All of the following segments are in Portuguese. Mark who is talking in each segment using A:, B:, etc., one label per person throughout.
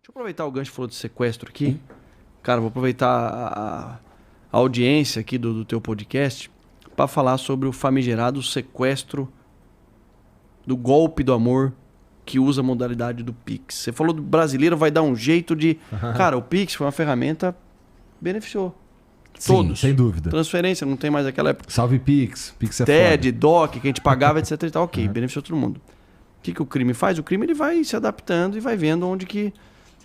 A: Deixa eu aproveitar o gancho que falou de sequestro aqui. Cara, vou aproveitar a audiência aqui do teu podcast para falar sobre o famigerado sequestro do golpe do amor que usa a modalidade do Pix. Você falou do brasileiro vai dar um jeito de... Cara, o Pix foi uma ferramenta que beneficiou todos.
B: Sim, sem dúvida.
A: Transferência, não tem mais aquela época.
B: Salve Pix. Pix é
A: TED,
B: foda.
A: DOC, que a gente pagava, etc e tal. Ok, beneficiou todo mundo. O que o crime faz? O crime ele vai se adaptando e vai vendo onde que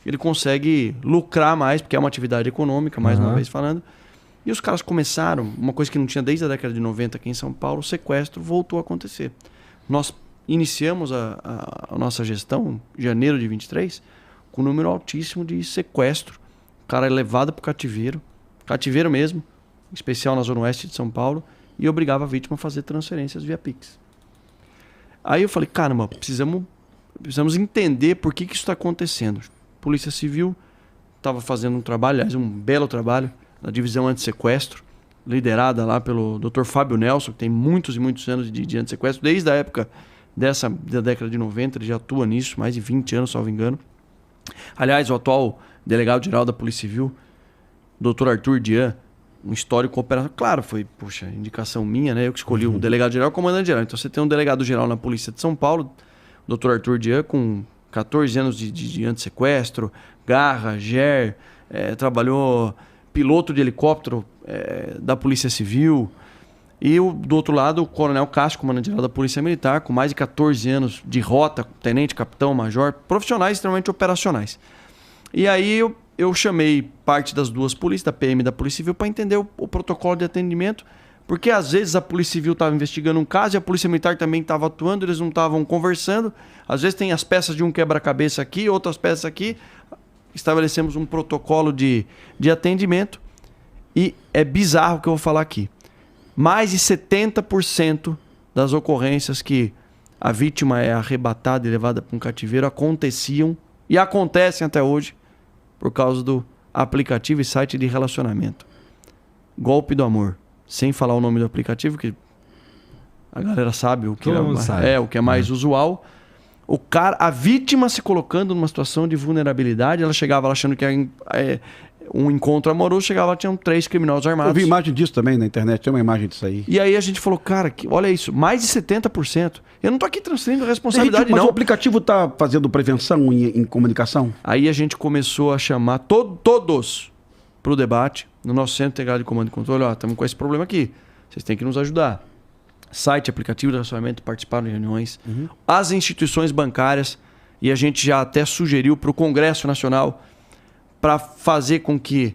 A: ele consegue lucrar mais, porque é uma atividade econômica, mais uma vez falando. E os caras começaram, uma coisa que não tinha desde a década de 90 aqui em São Paulo, o sequestro voltou a acontecer. Nós iniciamos a nossa gestão, em janeiro de 23, com um número altíssimo de sequestro. O cara é levado para o cativeiro mesmo, em especial na zona oeste de São Paulo, e obrigava a vítima a fazer transferências via Pix. Aí eu falei, caramba, precisamos entender por que isso está acontecendo. Polícia Civil estava fazendo um trabalho, aliás, um belo trabalho, na divisão antissequestro, liderada lá pelo Dr. Fábio Nelson, que tem muitos e muitos anos de antissequestro, desde a época da década de 90, ele já atua nisso, mais de 20 anos, salvo engano. Aliás, o atual delegado-geral da Polícia Civil, Dr. Arthur Dian, um histórico operacional. Claro, foi, indicação minha, né? Eu que escolhi o delegado-geral e o comandante-geral. Então você tem um delegado-geral na Polícia de São Paulo, Dr. Arthur Dian, com 14 anos de antissequestro, garra, GER, trabalhou piloto de helicóptero da Polícia Civil. E do outro lado, o Coronel Castro, comandante-geral da Polícia Militar, com mais de 14 anos de rota, tenente, capitão, major, profissionais extremamente operacionais. E aí eu chamei parte das duas polícias, da PM e da Polícia Civil, para entender o protocolo de atendimento, porque às vezes a Polícia Civil estava investigando um caso e a Polícia Militar também estava atuando, eles não estavam conversando. Às vezes tem as peças de um quebra-cabeça aqui, outras peças aqui. Estabelecemos um protocolo de atendimento e é bizarro o que eu vou falar aqui. Mais de 70% das ocorrências que a vítima é arrebatada e levada para um cativeiro aconteciam e acontecem até hoje por causa do aplicativo e site de relacionamento. Golpe do amor. Sem falar o nome do aplicativo, que a galera sabe o que o que é mais usual. A vítima se colocando numa situação de vulnerabilidade, ela chegava lá achando que era um encontro amoroso, chegava lá, tinham 3 criminosos armados.
C: Eu vi imagem disso também na internet, tem uma imagem disso aí.
A: E aí a gente falou, cara, olha isso, mais de 70%. Eu não tô aqui transferindo responsabilidade,
C: mas
A: não.
C: o aplicativo tá fazendo prevenção em comunicação?
A: Aí a gente começou a chamar todos pro debate, no nosso Centro Integrado de Comando e Controle. Ó, estamos com esse problema aqui, vocês têm que nos ajudar. Site, aplicativo de relacionamento, participaram de reuniões. As instituições bancárias, e a gente já até sugeriu para o Congresso Nacional para fazer com que,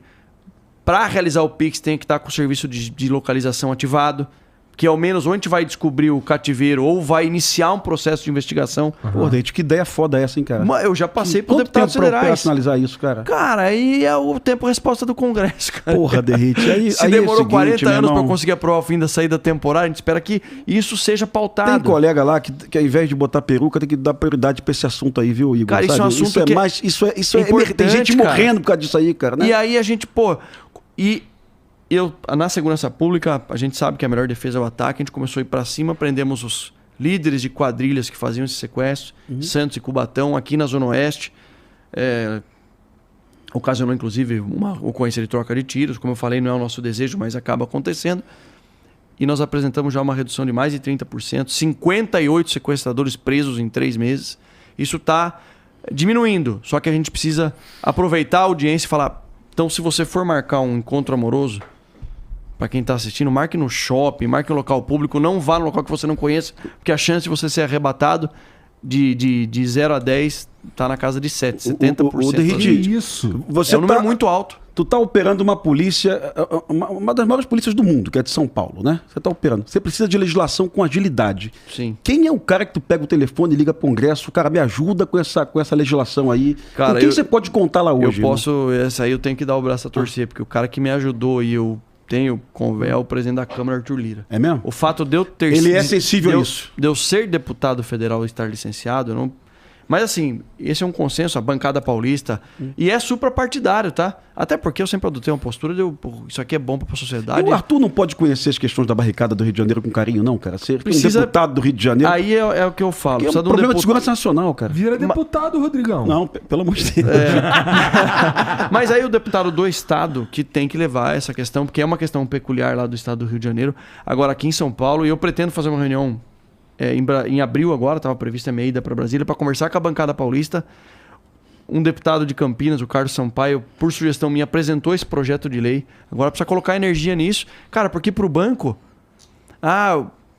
A: para realizar o Pix, tenha que estar com o serviço de localização ativado, que ao menos ou a gente vai descobrir o cativeiro ou vai iniciar um processo de investigação.
C: Pô, Deite, que ideia foda essa, hein, cara?
A: Eu já passei por
C: Quanto
A: deputados
C: tempo pra
A: federais.
C: operacionalizar isso, cara?
A: Cara, aí é o tempo-resposta do Congresso, cara.
C: Porra, Derrite.
A: Se demorou 40 anos para conseguir aprovar o fim da saída temporária, a gente espera que isso seja pautado.
C: Tem colega lá que ao invés de botar peruca, tem que dar prioridade pra esse assunto aí, viu, Igor?
A: Cara, isso é um assunto
C: isso é tem gente morrendo por causa disso aí, cara, né?
A: E aí a gente, na segurança pública, a gente sabe que a melhor defesa é o ataque. A gente começou a ir para cima, prendemos os líderes de quadrilhas que faziam esse sequestro, Santos e Cubatão, aqui na Zona Oeste. Ocasionou, inclusive, uma ocorrência de troca de tiros. Como eu falei, não é o nosso desejo, mas acaba acontecendo. E nós apresentamos já uma redução de mais de 30%, 58 sequestradores presos em 3 meses. Isso está diminuindo, só que a gente precisa aproveitar a audiência e falar, então se você for marcar um encontro amoroso, para quem está assistindo, marque no shopping, marque no local público, não vá no local que você não conheça, porque a chance de você ser arrebatado de 0 a 10 está na casa de 7, 70%.
C: Isso. Você
A: é um número muito alto.
C: Tu tá operando uma polícia, uma das maiores polícias do mundo, que é de São Paulo, né? Você tá operando. Você precisa de legislação com agilidade.
A: Sim.
C: Quem é o cara que tu pega o telefone e liga pro Congresso, o cara me ajuda com essa legislação aí?
A: Cara,
C: com quem você pode contar lá hoje?
A: Essa aí eu tenho que dar o braço a torcer, porque o cara que me ajudou e eu tenho é o presidente da Câmara, Arthur Lira.
C: É mesmo?
A: O fato de eu ter...
C: Ele é sensível a isso.
A: De eu ser deputado federal e estar licenciado, Mas assim, esse é um consenso, a bancada paulista, e é suprapartidário, tá? Até porque eu sempre adotei uma postura de isso aqui é bom para a sociedade.
C: E o Arthur não pode conhecer as questões da barricada do Rio de Janeiro com carinho, não, cara? Ser um deputado do Rio de Janeiro...
A: Aí é o que eu falo.
C: É um problema de segurança nacional, cara.
B: Vira deputado, Rodrigão.
C: Não, pelo amor de Deus.
A: Mas aí o deputado do estado que tem que levar essa questão, porque é uma questão peculiar lá do estado do Rio de Janeiro. Agora aqui em São Paulo, e eu pretendo fazer uma reunião em abril agora, estava prevista a minha ida para Brasília, para conversar com a bancada paulista. Um deputado de Campinas, o Carlos Sampaio, por sugestão minha, apresentou esse projeto de lei. Agora precisa colocar energia nisso. Cara, porque para o banco,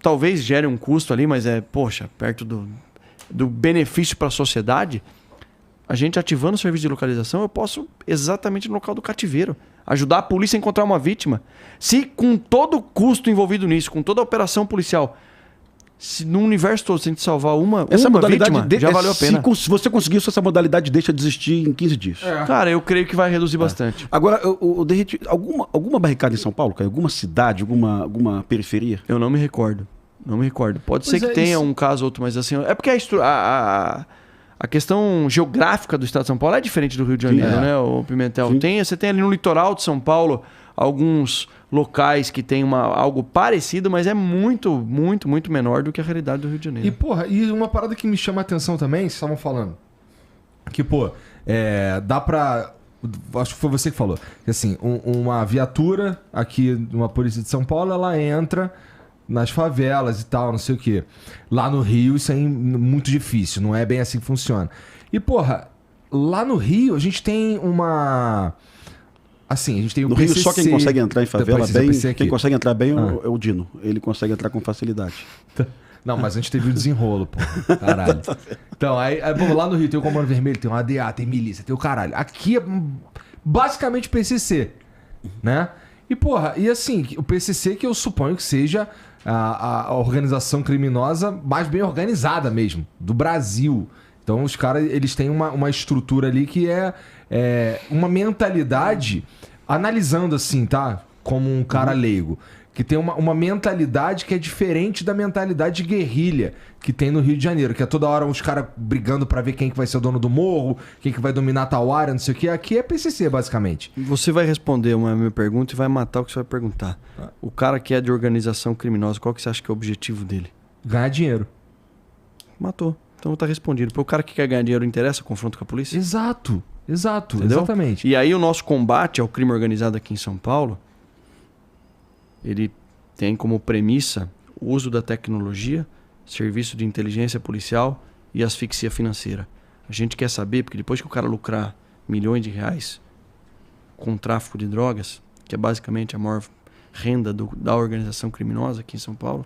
A: talvez gere um custo ali, mas poxa, perto do benefício para a sociedade, a gente ativando o serviço de localização, eu posso exatamente no local do cativeiro. Ajudar a polícia a encontrar uma vítima. Se com todo o custo envolvido nisso, com toda a operação policial, se no universo todo, se a gente salvar uma vítima, já valeu a pena.
C: Se você conseguir isso, essa modalidade deixa de existir em 15 dias.
A: Cara, eu creio que vai reduzir bastante.
C: Agora, alguma barricada em São Paulo, cara? Alguma cidade, alguma periferia?
A: Eu não me recordo. Não me recordo. Pode ser que tenha um caso ou outro, mas assim... É porque a questão geográfica do estado de São Paulo é diferente do Rio de Janeiro, né, o Pimentel? Você tem ali no litoral de São Paulo alguns locais que tem algo parecido, mas é muito, muito, muito menor do que a realidade do Rio de Janeiro.
B: E uma parada que me chama a atenção também, vocês estavam falando, que, dá pra... Acho que foi você que falou. Que, assim, uma viatura aqui, uma polícia de São Paulo, ela entra nas favelas e tal, não sei o quê. Lá no Rio isso é muito difícil, não é bem assim que funciona. E, lá no Rio a gente tem uma... Assim, a gente tem o
C: no
B: PCC,
C: Rio só quem consegue entrar em favela quem consegue entrar bem
B: é
C: o Dino. Ele consegue entrar com facilidade.
B: Não, mas a gente teve o desenrolo, pô. Caralho. Então, lá no Rio tem o Comando Vermelho, tem o ADA, tem milícia, tem o caralho. Aqui é basicamente PCC, né? E assim, o PCC que eu suponho que seja a organização criminosa mais bem organizada mesmo, do Brasil. Então os caras, eles têm uma estrutura ali que é uma mentalidade, analisando assim, tá? Como um cara leigo, que tem uma mentalidade que é diferente da mentalidade de guerrilha que tem no Rio de Janeiro, que é toda hora os caras brigando pra ver quem que vai ser o dono do morro, quem que vai dominar tal área, não sei o que. Aqui é PCC, basicamente.
A: Você vai responder uma minha pergunta e vai matar o que você vai perguntar. O cara que é de organização criminosa, qual que você acha que é o objetivo dele?
B: Ganhar dinheiro.
A: Matou. Então tá respondido. Para o cara que quer ganhar dinheiro, interessa o confronto com a polícia?
B: Exato,
A: entendeu?
B: Exatamente.
A: E aí o nosso combate ao crime organizado aqui em São Paulo, ele tem como premissa o uso da tecnologia, serviço de inteligência policial e asfixia financeira. A gente quer saber, porque depois que o cara lucrar milhões de reais com o tráfico de drogas, que é basicamente a maior renda da organização criminosa aqui em São Paulo,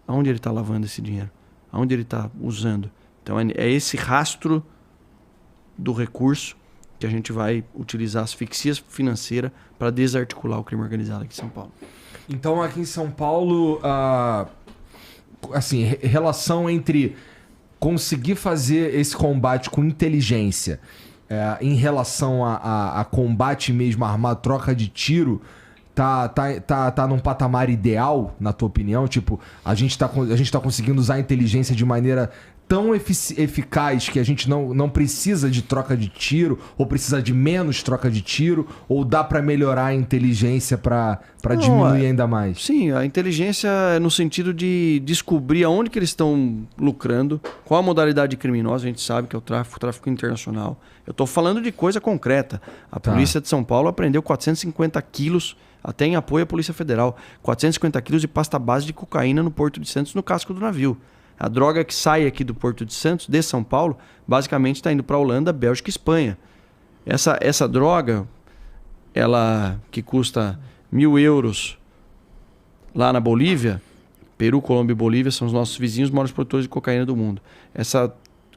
A: aonde ele está lavando esse dinheiro? Aonde ele está usando? Então é esse rastro do recurso que a gente vai utilizar a asfixia financeira para desarticular o crime organizado aqui em São Paulo.
B: Então aqui em São Paulo, assim, relação entre conseguir fazer esse combate com inteligência em relação a combate mesmo armado, troca de tiro, tá num patamar ideal, na tua opinião? Tipo, a gente tá conseguindo usar a inteligência de maneira tão eficaz que a gente não precisa de troca de tiro, ou precisa de menos troca de tiro, ou dá pra melhorar a inteligência pra diminuir ainda mais?
A: Sim, a inteligência é no sentido de descobrir aonde que eles estão lucrando, qual a modalidade criminosa, a gente sabe que é o tráfico internacional. Eu tô falando de coisa concreta. A polícia de São Paulo apreendeu 450 quilos, até em apoio à Polícia Federal, 450 quilos de pasta base de cocaína no Porto de Santos, no casco do navio. A droga que sai aqui do Porto de Santos, de São Paulo, basicamente está indo para a Holanda, Bélgica e Espanha. Essa droga, ela que custa 1.000 euros lá na Bolívia, Peru, Colômbia e Bolívia são os nossos vizinhos, os maiores produtores de cocaína do mundo. Essa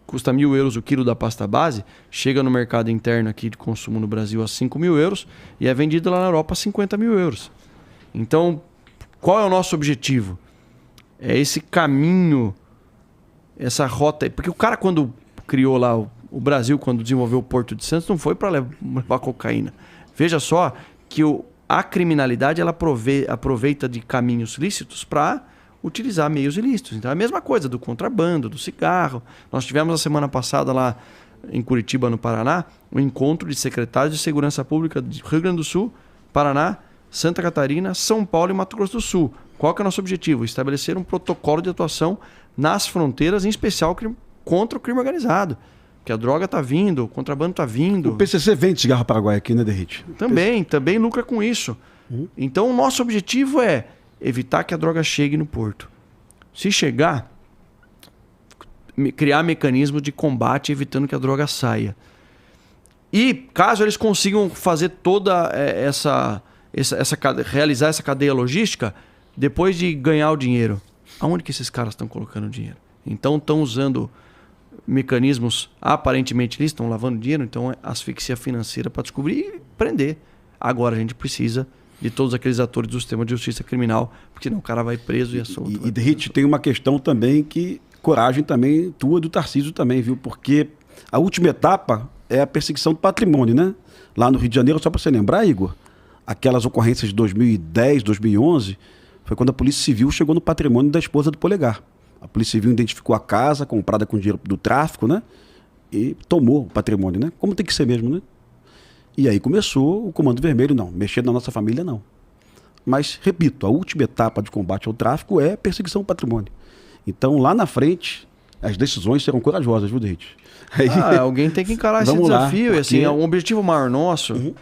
A: custa 1.000 euros o quilo da pasta base, chega no mercado interno aqui de consumo no Brasil a 5.000 euros e é vendida lá na Europa a 50.000 euros. Então, qual é o nosso objetivo? É esse caminho, essa rota. Porque o cara, quando criou lá o Brasil, quando desenvolveu o Porto de Santos, não foi para levar cocaína. Veja só que a criminalidade ela aproveita de caminhos lícitos para utilizar meios ilícitos. Então é a mesma coisa do contrabando, do cigarro. Nós tivemos a semana passada lá em Curitiba, no Paraná, um encontro de secretários de Segurança Pública de Rio Grande do Sul, Paraná, Santa Catarina, São Paulo e Mato Grosso do Sul. Qual que é o nosso objetivo? Estabelecer um protocolo de atuação nas fronteiras, em especial contra o crime organizado. Que a droga está vindo, o contrabando está vindo.
C: O PCC vende cigarro paraguaio aqui, né, Derrite?
A: Também lucra com isso. Então o nosso objetivo é evitar que a droga chegue no porto. Se chegar, criar mecanismos de combate evitando que a droga saia. E caso eles consigam fazer toda realizar essa cadeia logística, depois de ganhar o dinheiro, aonde que esses caras estão colocando o dinheiro? Então estão usando mecanismos aparentemente lícitos, estão lavando dinheiro, então é asfixia financeira para descobrir e prender. Agora a gente precisa de todos aqueles atores do sistema de justiça criminal, porque senão o cara vai preso e é solto.
C: E Derrite, tem uma questão também que coragem também tua, do Tarcísio também, viu? Porque a última etapa é a perseguição do patrimônio, né? Lá no Rio de Janeiro, só para você lembrar, Igor, aquelas ocorrências de 2010, 2011, foi quando a Polícia Civil chegou no patrimônio da esposa do Polegar. A Polícia Civil identificou a casa comprada com dinheiro do tráfico, né? E tomou o patrimônio, né? Como tem que ser mesmo, né? E aí começou o Comando Vermelho, não. Mexer na nossa família, não. Mas, repito, a última etapa de combate ao tráfico é perseguição ao patrimônio. Então, lá na frente, as decisões serão corajosas, viu, Derrite?
A: Alguém tem que encarar esse desafio. E assim, o objetivo maior nosso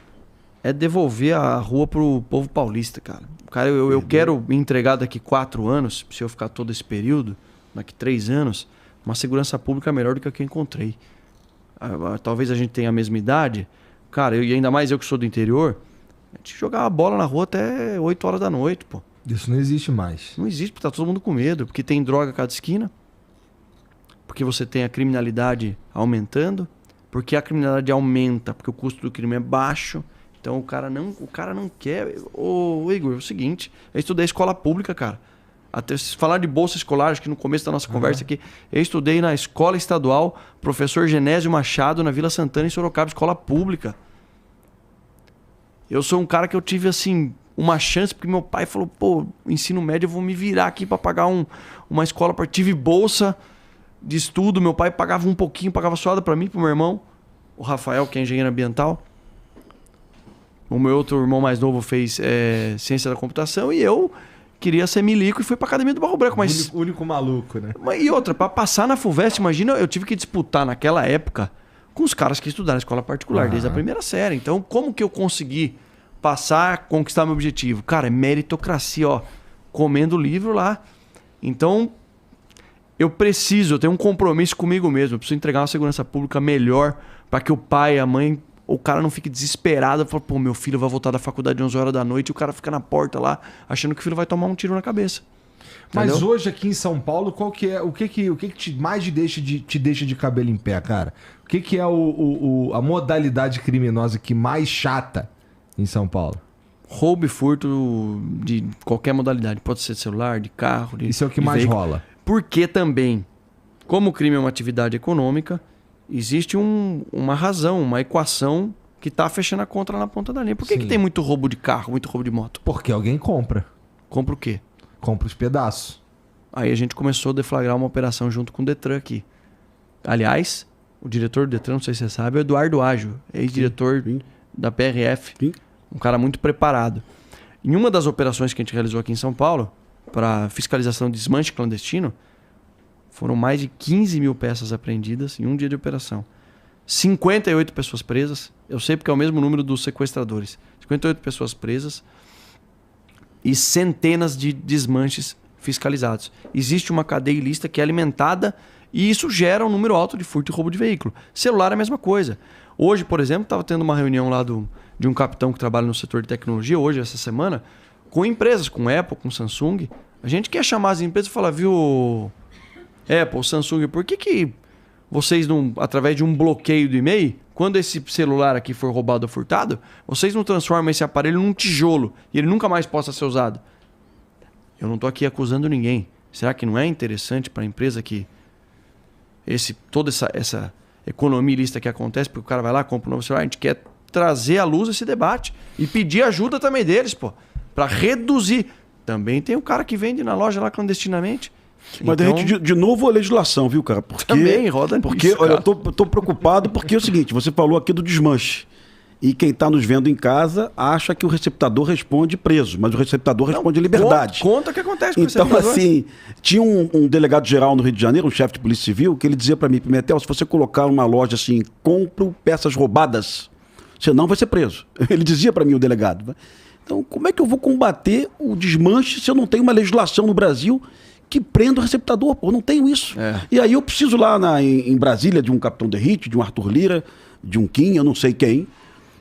A: é devolver a rua pro povo paulista, cara. Cara, eu quero me entregar daqui 4 anos, se eu ficar todo esse período, daqui 3 anos, uma segurança pública melhor do que a que eu encontrei. Talvez a gente tenha a mesma idade. Cara, e ainda mais eu que sou do interior, a gente jogava bola na rua até 8 horas da noite, pô.
B: Isso não existe mais.
A: Não existe, porque tá todo mundo com medo, porque tem droga a cada esquina, porque você tem a criminalidade aumentando, porque a criminalidade aumenta, porque o custo do crime é baixo. Então o cara não quer. Ô Igor, é o seguinte, eu estudei escola pública, cara. Até se falar de bolsa escolar, acho que no começo da nossa conversa aqui, eu estudei na escola estadual Professor Genésio Machado, na Vila Santana, em Sorocaba, escola pública. Eu sou um cara que eu tive, assim, uma chance, porque meu pai falou, pô, ensino médio, eu vou me virar aqui para pagar uma escola. Tive bolsa de estudo, meu pai pagava um pouquinho, pagava suada para mim, pro meu irmão, o Rafael, que é engenheiro ambiental. O meu outro irmão mais novo fez ciência da computação e eu queria ser milico e fui pra academia do Barro Branco. Mas...
B: Único maluco, né?
A: E outra, pra passar na FUVEST, imagina, eu tive que disputar naquela época com os caras que estudaram escola particular desde a primeira série. Então, como que eu consegui passar, conquistar meu objetivo? Cara, é meritocracia, ó, comendo livro lá. Então, eu tenho um compromisso comigo mesmo. Eu preciso entregar uma segurança pública melhor para que o pai, a mãe, o cara não fique desesperado. Fala, pô, meu filho vai voltar da faculdade às 11 horas da noite e o cara fica na porta lá, achando que o filho vai tomar um tiro na cabeça.
B: Mas
A: entendeu?
B: hoje aqui em São Paulo, qual que é, o que mais te deixa de cabelo em pé, cara? O que é a modalidade criminosa que mais chata em São Paulo?
A: Roubo e furto de qualquer modalidade. Pode ser celular, de carro,
B: Isso é o que mais
A: veículo.
B: rola.
A: Porque também, como o crime é uma atividade econômica, existe uma razão, uma equação que está fechando a conta lá na ponta da linha. Por que tem muito roubo de carro, muito roubo de moto?
B: Porque alguém compra.
A: Compra o quê?
B: Compra os pedaços.
A: Aí a gente começou a deflagrar uma operação junto com o Detran aqui. Aliás, o diretor do Detran, não sei se você sabe, é o Eduardo Ágio, ex-diretor da PRF.
C: Sim.
A: Um cara muito preparado. Em uma das operações que a gente realizou aqui em São Paulo, para fiscalização de desmanche clandestino, foram mais de 15 mil peças apreendidas em um dia de operação. 58 pessoas presas. Eu sei porque é o mesmo número dos sequestradores. 58 pessoas presas e centenas de desmanches fiscalizados. Existe uma cadeia ilícita que é alimentada e isso gera um número alto de furto e roubo de veículo. Celular é a mesma coisa. Hoje, por exemplo, estava tendo uma reunião lá de um capitão que trabalha no setor de tecnologia, hoje, essa semana, com empresas, com Apple, com Samsung. A gente quer chamar as empresas e falar, viu, Apple, Samsung, por que vocês não, através de um bloqueio do e-mail, quando esse celular aqui for roubado ou furtado, vocês não transformam esse aparelho num tijolo e ele nunca mais possa ser usado? Eu não estou aqui acusando ninguém. Será que não é interessante para a empresa que toda essa economia ilícita que acontece, porque o cara vai lá, compra um novo celular, a gente quer trazer à luz esse debate e pedir ajuda também deles, pô, para reduzir. Também tem o cara que vende na loja lá clandestinamente.
C: Mas
A: Então,
C: de repente, de novo, a legislação, viu, cara? Porque,
A: Também roda
C: porque
A: nisso,
C: olha,
A: cara.
C: eu tô preocupado porque é o seguinte, você falou aqui do desmanche. E quem está nos vendo em casa acha que o receptador responde preso, mas o receptador responde liberdade.
A: Conta o que acontece com o
C: Então,
A: receptador.
C: assim, tinha um delegado geral no Rio de Janeiro, um chefe de polícia civil, que ele dizia para mim, Pimentel, se você colocar uma loja assim, compro peças roubadas, você não vai ser preso. Ele dizia para mim, o delegado. Então, como é que eu vou combater o desmanche se eu não tenho uma legislação no Brasil que prenda o receptador? Pô, eu não tenho isso.
A: É.
C: E aí eu preciso lá em Brasília de um Capitão Derrite, de um Arthur Lira, de um Kim, eu não sei quem,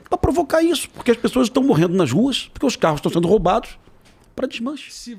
C: para provocar isso, porque as pessoas estão morrendo nas ruas, porque os carros estão sendo roubados para desmanche.